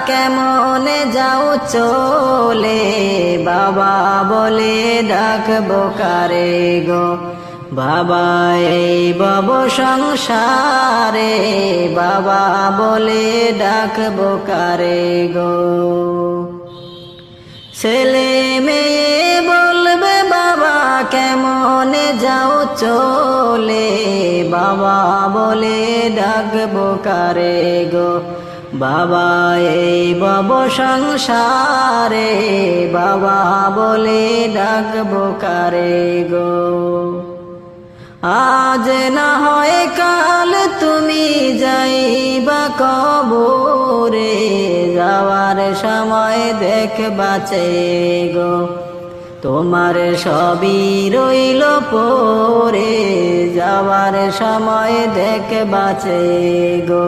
কেমনে যাও চলে, বাবা বলে ডাকবো কারে গো। বাবা এই ভব সংসারে, বাবা বলে ডাকবো কারে গো। ছেলে মেয়ে বলবে বাবা কেমনে যাও চলে, বাবা বলে ডাকবো কারে গো। বাবা এই ভব সংসারে, বাবা বলে ডাকবো কারে গো। আজ না হয় কাল তুমি যাইবা কবরে, যাওয়ার সময় দেখবা চেয়ে গো। তোমার সবই রইল পরে, যাওয়ার সময় দেখবা চেয়ে গো।